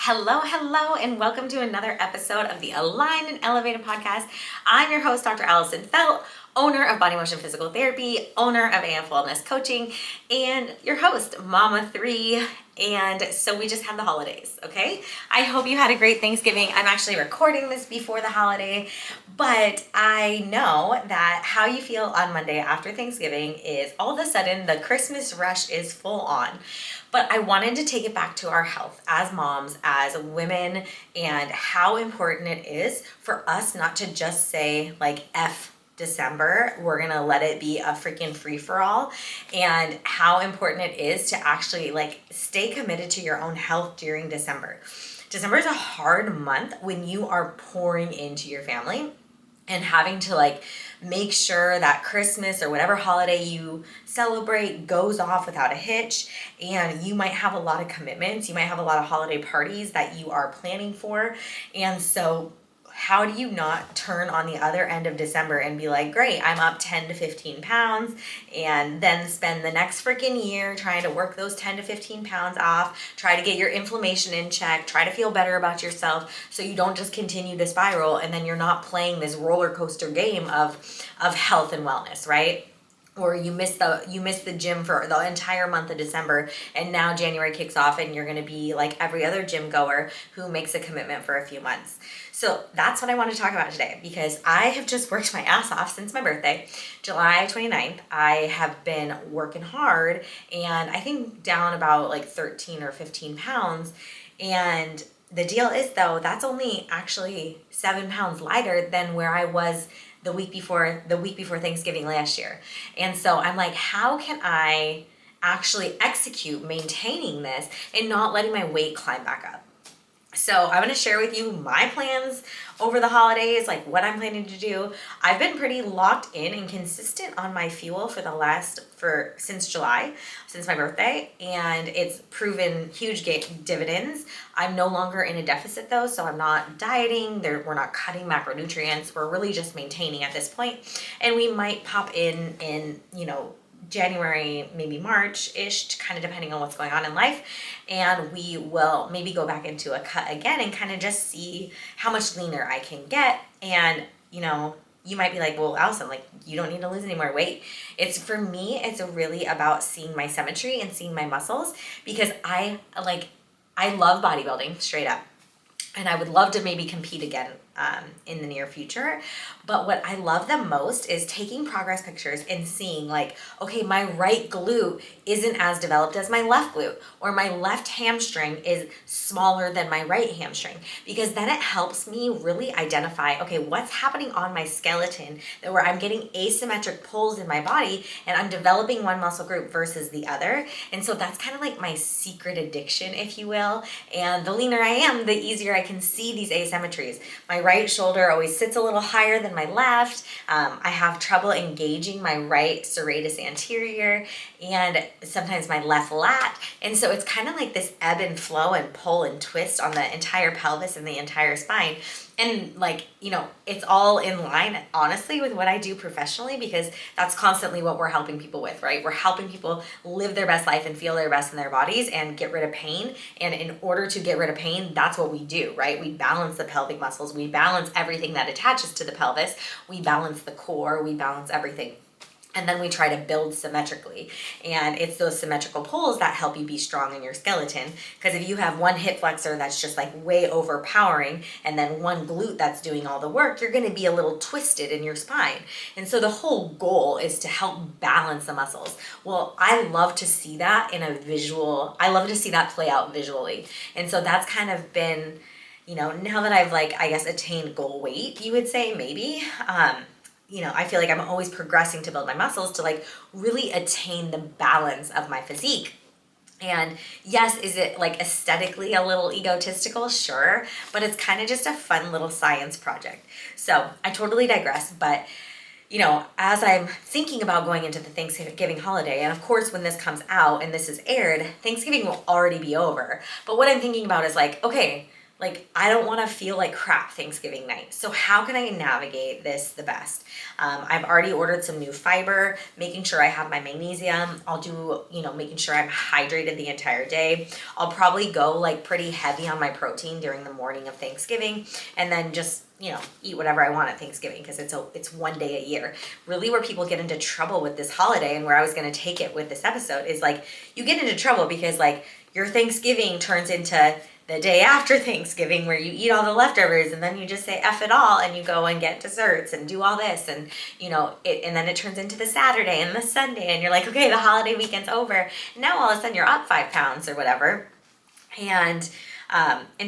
Hello, and welcome to another episode of the Aligned and Elevated podcast. I'm your host, Dr. Allison Felt, owner of Body Motion Physical Therapy, owner of AF Wellness Coaching, and your host, Mama 3. And so we just had the holidays, okay? I hope you had a great Thanksgiving. I'm actually recording this before the holiday, but I know that how you feel on Monday after Thanksgiving is all of a sudden the Christmas rush is full on. But I wanted to take it back to our health as moms, as women, and how important it is for us not to just say like F December, we're gonna let it be a freaking free-for-all, and how important it is to actually like stay committed to your own health during December. December is a hard month when you are pouring into your family and having to like make sure that Christmas or whatever holiday you celebrate goes off without a hitch. And you might have a lot of commitments. You might have a lot of holiday parties that you are planning for. And so how do you not turn on the other end of December and be like, great, I'm up 10 to 15 pounds, and then spend the next freaking year trying to work those 10 to 15 pounds off, try to get your inflammation in check, try to feel better about yourself so you don't just continue to spiral and then you're not playing this roller coaster game of health and wellness, right? Or you miss the gym for the entire month of December, and now January kicks off and you're going to be like every other gym goer who makes a commitment for a few months. So that's what I want to talk about today, because I have just worked my ass off since my birthday, July 29th. I have been working hard, and I think down about like 13 or 15 pounds. And the deal is though, that's only actually 7 pounds lighter than where I was the week before Thanksgiving last year. And so I'm like, how can I actually execute maintaining this and not letting my weight climb back up? So I'm going to share with you my plans over the holidays, like what I'm planning to do. I've been pretty locked in and consistent on my fuel since July, since my birthday, and it's proven huge dividends. I'm no longer in a deficit though, so I'm not dieting. We're not cutting macronutrients. We're really just maintaining at this point. And we might pop in January, maybe March-ish, kind of depending on what's going on in life. And we will maybe go back into a cut again and kind of just see how much leaner I can get. And, you might be like, well, Allison, like, you don't need to lose any more weight. For me, it's really about seeing my symmetry and seeing my muscles, because I love bodybuilding straight up. And I would love to maybe compete again in the near future. But what I love the most is taking progress pictures and seeing like, okay, my right glute isn't as developed as my left glute, or my left hamstring is smaller than my right hamstring, because then it helps me really identify, okay, what's happening on my skeleton where I'm getting asymmetric pulls in my body and I'm developing one muscle group versus the other. And so that's kind of like my secret addiction, if you will. And the leaner I am, the easier I can see these asymmetries. My right shoulder always sits a little higher than my left. I have trouble engaging my right serratus anterior and sometimes my left lat. And so it's kind of like this ebb and flow and pull and twist on the entire pelvis and the entire spine. And it's all in line, honestly, with what I do professionally, because that's constantly what we're helping people with, right? We're helping people live their best life and feel their best in their bodies and get rid of pain. And in order to get rid of pain, that's what we do, right? We balance the pelvic muscles. We balance everything that attaches to the pelvis. We balance the core. We balance everything. And then we try to build symmetrically. And it's those symmetrical pulls that help you be strong in your skeleton. Because if you have one hip flexor that's just like way overpowering, and then one glute that's doing all the work, you're going to be a little twisted in your spine. And so the whole goal is to help balance the muscles. Well, I love to see that I love to see that play out visually. And so that's kind of been, now that I've attained goal weight, you would say, maybe, I feel like I'm always progressing to build my muscles to like really attain the balance of my physique. And yes, is it like aesthetically a little egotistical? Sure. But it's kind of just a fun little science project. So I totally digress. But, as I'm thinking about going into the Thanksgiving holiday, and of course, when this comes out and this is aired, Thanksgiving will already be over. But what I'm thinking about is like, okay, like, I don't want to feel like crap Thanksgiving night. So how can I navigate this the best? I've already ordered some new fiber, making sure I have my magnesium. I'll do, making sure I'm hydrated the entire day. I'll probably go like pretty heavy on my protein during the morning of Thanksgiving, and then just, eat whatever I want at Thanksgiving, because it's one day a year. Really, where people get into trouble with this holiday, and where I was going to take it with this episode, is like, you get into trouble because like your Thanksgiving turns into the day after Thanksgiving, where you eat all the leftovers, and then you just say F it all and you go and get desserts and do all this, and and then it turns into the Saturday and the Sunday, and you're like, okay, the holiday weekend's over, and now all of a sudden you're up 5 pounds or whatever. And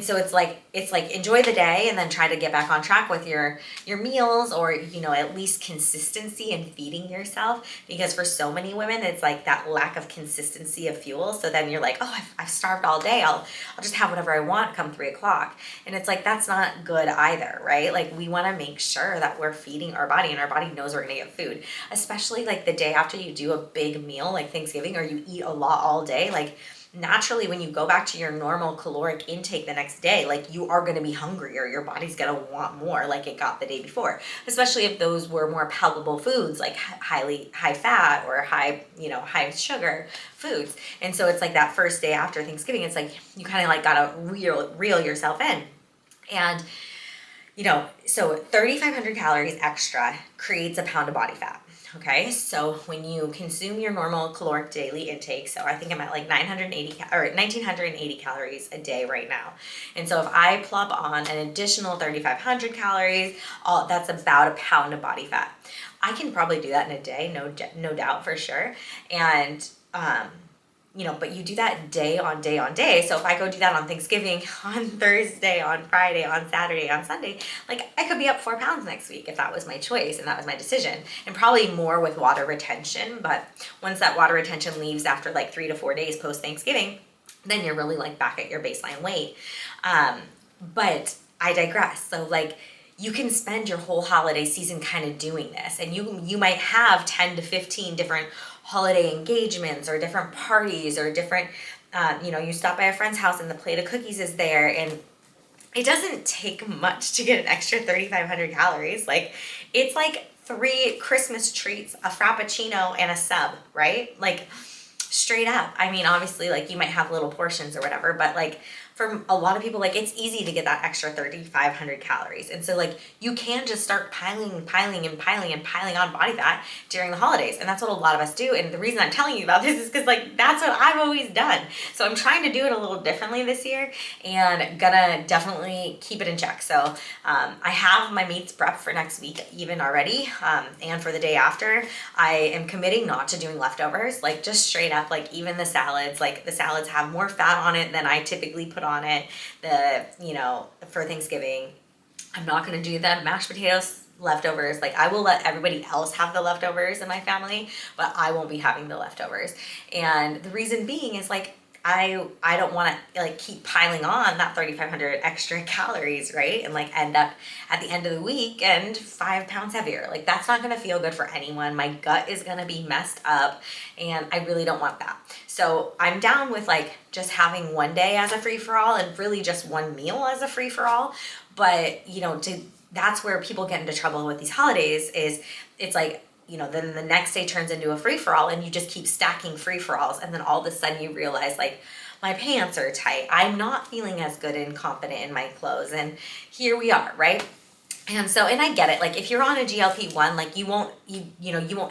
so it's like enjoy the day and then try to get back on track with your meals, or at least consistency in feeding yourself, because for so many women it's like that lack of consistency of fuel. So then you're like, oh, I've starved all day, I'll just have whatever I want come 3:00, and it's like, that's not good either, right? Like, we want to make sure that we're feeding our body, and our body knows we're gonna get food, especially like the day after you do a big meal like Thanksgiving, or you eat a lot all day. Like, naturally, when you go back to your normal caloric intake the next day, like, you are going to be hungrier. Your body's going to want more like it got the day before, especially if those were more palatable foods, like high fat or high sugar foods. And so it's like that first day after Thanksgiving, it's like you kind of like got to reel yourself in. And so 3,500 calories extra creates a pound of body fat. Okay, so when you consume your normal caloric daily intake, so I think I'm at like 1,980 calories a day right now. And so if I plop on an additional 3,500 calories, that's about a pound of body fat. I can probably do that in a day, no doubt, for sure. And but you do that day on day on day. So if I go do that on Thanksgiving, on Thursday, on Friday, on Saturday, on Sunday, like, I could be up 4 pounds next week if that was my choice and that was my decision, and probably more with water retention. But once that water retention leaves after like 3 to 4 days post Thanksgiving, then you're really like back at your baseline weight. But I digress. So like, you can spend your whole holiday season kind of doing this, and you might have 10 to 15 different holiday engagements or different parties or different, you stop by a friend's house and the plate of cookies is there, and it doesn't take much to get an extra 3,500 calories. Like, it's like 3 Christmas treats, a Frappuccino, and a sub, right? Like, straight up. I mean, obviously, like, you might have little portions or whatever, but like, for a lot of people, like, it's easy to get that extra 3,500 calories. And so like, you can just start piling on body fat during the holidays. And that's what a lot of us do. And the reason I'm telling you about this is because like, that's what I've always done. So I'm trying to do it a little differently this year, and gonna definitely keep it in check. So I have my meats prepped for next week even already. And for the day after, I am committing not to doing leftovers, like, just straight up, like, even the salads, like, the salads have more fat on it than I typically put on it. For Thanksgiving, I'm not going to do the mashed potatoes leftovers. Like, I will let everybody else have the leftovers in my family, but I won't be having the leftovers. And the reason being is like, I don't want to like keep piling on that 3,500 extra calories, right? And like end up at the end of the week and 5 pounds heavier. Like, that's not going to feel good for anyone. My gut is going to be messed up, and I really don't want that. So I'm down with like just having one day as a free for all, and really just one meal as a free for all. But that's where people get into trouble with these holidays, is it's like, then the next day turns into a free-for-all, and you just keep stacking free-for-alls, and then all of a sudden you realize, like, my pants are tight, I'm not feeling as good and confident in my clothes, and here we are, right? And so, and I get it, like, if you're on a GLP-1, like, you won't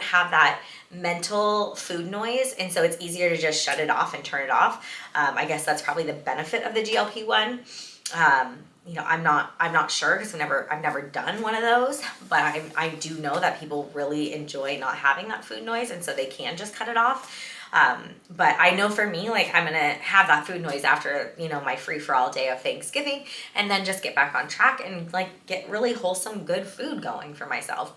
have that mental food noise, and so it's easier to just shut it off and turn it off. I guess that's probably the benefit of the GLP-1. I'm not sure, because I've never done one of those, but I do know that people really enjoy not having that food noise, and so they can just cut it off. But I know for me, like, I'm gonna have that food noise after, my free-for-all day of Thanksgiving, and then just get back on track and like get really wholesome, good food going for myself.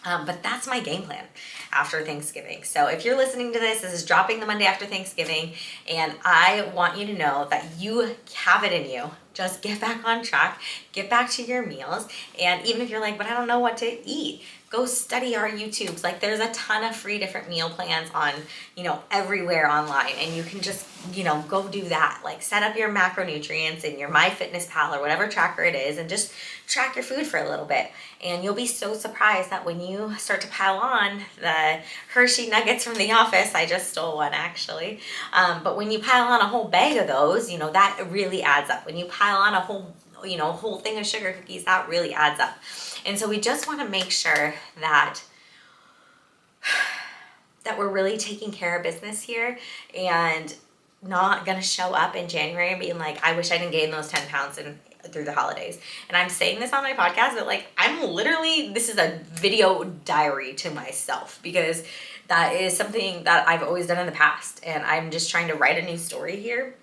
But that's my game plan after Thanksgiving. So if you're listening to this is dropping the Monday after Thanksgiving, and I want you to know that you have it in you. Just get back on track, get back to your meals. And even if you're like, but I don't know what to eat, go study our YouTubes. Like there's a ton of free different meal plans on, everywhere online, and you can just, go do that. Like set up your macronutrients in your MyFitnessPal or whatever tracker it is and just track your food for a little bit. And you'll be so surprised that when you start to pile on the Hershey nuggets from the office, I just stole one actually. But when you pile on a whole bag of those, that really adds up. When you pile on a whole thing of sugar cookies, that really adds up. And so we just want to make sure that we're really taking care of business here and not going to show up in January and being like, I wish I didn't gain those 10 pounds through the holidays. And I'm saying this on my podcast, but like, this is a video diary to myself because that is something that I've always done in the past. And I'm just trying to write a new story here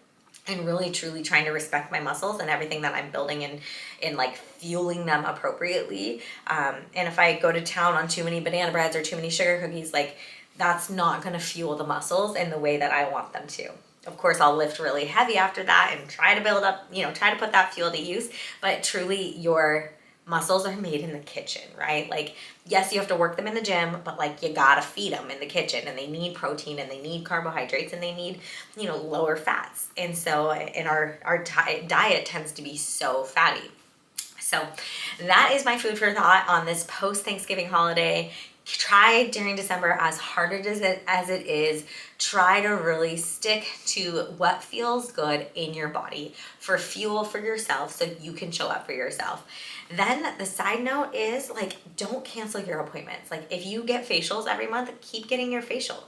and really truly trying to respect my muscles and everything that I'm building and like fueling them appropriately. And if I go to town on too many banana breads or too many sugar cookies, like that's not going to fuel the muscles in the way that I want them to. Of course, I'll lift really heavy after that and try to build up, try to put that fuel to use. But truly, your muscles are made in the kitchen, right? Like, yes, you have to work them in the gym, but like you gotta feed them in the kitchen, and they need protein and they need carbohydrates and they need, lower fats. And so, and our diet tends to be so fatty. So that is my food for thought on this post-Thanksgiving holiday. Try during December, as hard as it is, try to really stick to what feels good in your body for fuel for yourself so you can show up for yourself. Then the side note is like, don't cancel your appointments. Like if you get facials every month, keep getting your facial.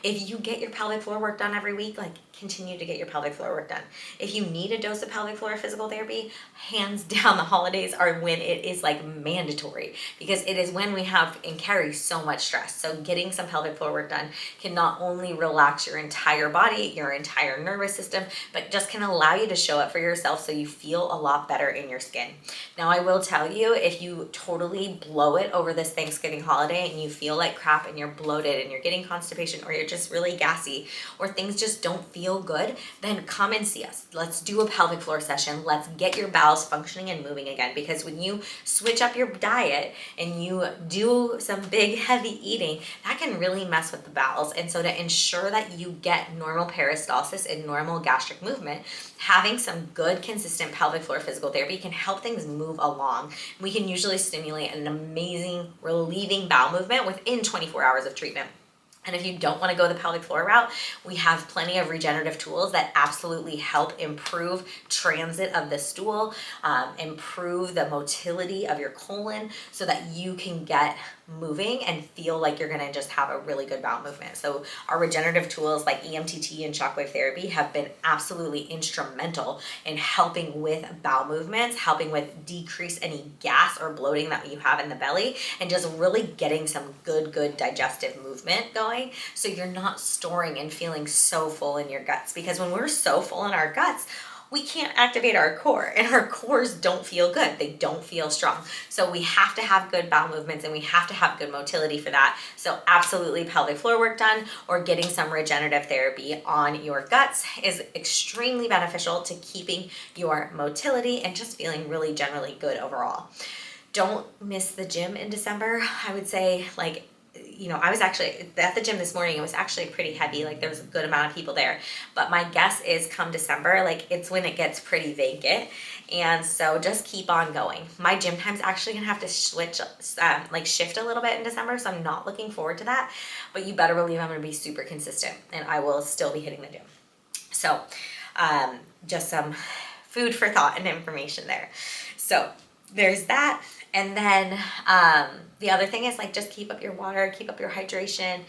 If you get your pelvic floor work done every week, like continue to get your pelvic floor work done. If you need a dose of pelvic floor physical therapy, hands down, the holidays are when it is like mandatory, because it is when we have and carry so much stress. So getting some pelvic floor work done can not only relax your entire body, your entire nervous system, but just can allow you to show up for yourself so you feel a lot better in your skin. Now, I will tell you, if you totally blow it over this Thanksgiving holiday and you feel like crap and you're bloated and you're getting constipation or you're just really gassy or things just don't feel good, then come and see us. Let's do a pelvic floor session. Let's get your bowels functioning and moving again, because when you switch up your diet and you do some big heavy eating, that can really mess with the bowels. And so to ensure that you get normal peristalsis and normal gastric movement, having some good consistent pelvic floor physical therapy can help things move along. We can usually stimulate an amazing relieving bowel movement within 24 hours of treatment. And if you don't want to go the pelvic floor route, we have plenty of regenerative tools that absolutely help improve transit of the stool, improve the motility of your colon so that you can get moving and feel like you're going to just have a really good bowel movement. So our regenerative tools like EMTT and shockwave therapy have been absolutely instrumental in helping with bowel movements, helping with decrease any gas or bloating that you have in the belly, and just really getting some good digestive movement going so you're not storing and feeling so full in your guts. Because when we're so full in our guts, we can't activate our core, and our cores don't feel good. They don't feel strong. So we have to have good bowel movements and we have to have good motility for that. So absolutely pelvic floor work done or getting some regenerative therapy on your guts is extremely beneficial to keeping your motility and just feeling really generally good overall. Don't miss the gym in December. I would say I was actually at the gym this morning. It was actually pretty heavy. Like there was a good amount of people there. But my guess is come December, it's when it gets pretty vacant. And so just keep on going. My gym time's actually going to have to switch, shift a little bit in December. So I'm not looking forward to that. But you better believe I'm going to be super consistent and I will still be hitting the gym. So just some food for thought and information there. So there's that. And then the other thing is just keep up your water, keep up your hydration,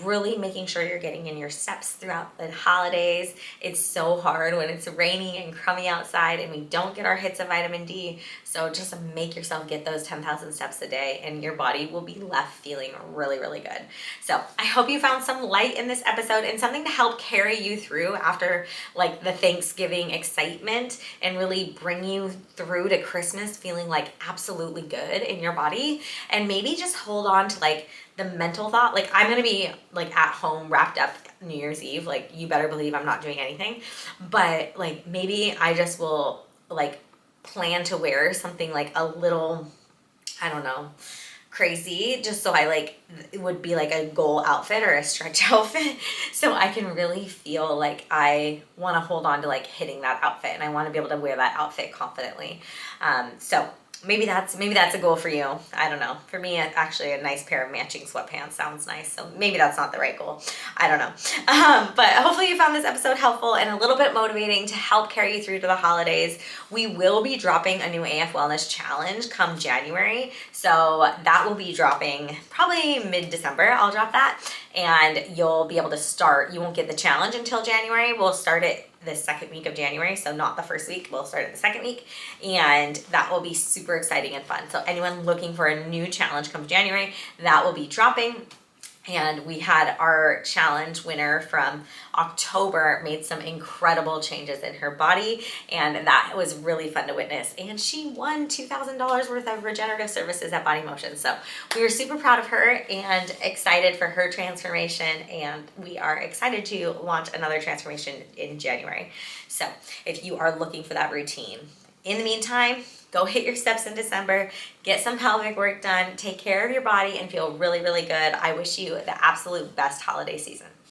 really making sure you're getting in your steps throughout the holidays. It's so hard when it's rainy and crummy outside and we don't get our hits of vitamin D. So just make yourself get those 10,000 steps a day and your body will be left feeling really, really good. So I hope you found some light in this episode and something to help carry you through after the Thanksgiving excitement and really bring you through to Christmas feeling absolutely good in your body. And maybe just hold on to the mental thought, I'm going to be at home wrapped up New Year's Eve. You better believe I'm not doing anything, but maybe I just will plan to wear something a little, I don't know, crazy, just so I like, it would be like a goal outfit or a stretch outfit. So I can really feel like I want to hold on to like hitting that outfit, and I want to be able to wear that outfit confidently. So maybe that's a goal for you. I don't know. For me, actually, a nice pair of matching sweatpants sounds nice. So maybe that's not the right goal. I don't know. But hopefully you found this episode helpful and a little bit motivating to help carry you through to the holidays. We will be dropping a new AF Wellness Challenge come January. So that will be dropping probably mid-December. I'll drop that. And you'll be able to start. You won't get the challenge until January. We'll start it the second week of January, so not the first week. We'll start it the second week, and that will be super exciting and fun. So anyone looking for a new challenge come January, that will be dropping. And we had our challenge winner from October made some incredible changes in her body, and that was really fun to witness. And she won $2,000 worth of regenerative services at Body Motion. So we were super proud of her and excited for her transformation, and we are excited to launch another transformation in January. So if you are looking for that routine, in the meantime, go hit your steps in December, get some pelvic work done, take care of your body, and feel really, really good. I wish you the absolute best holiday season.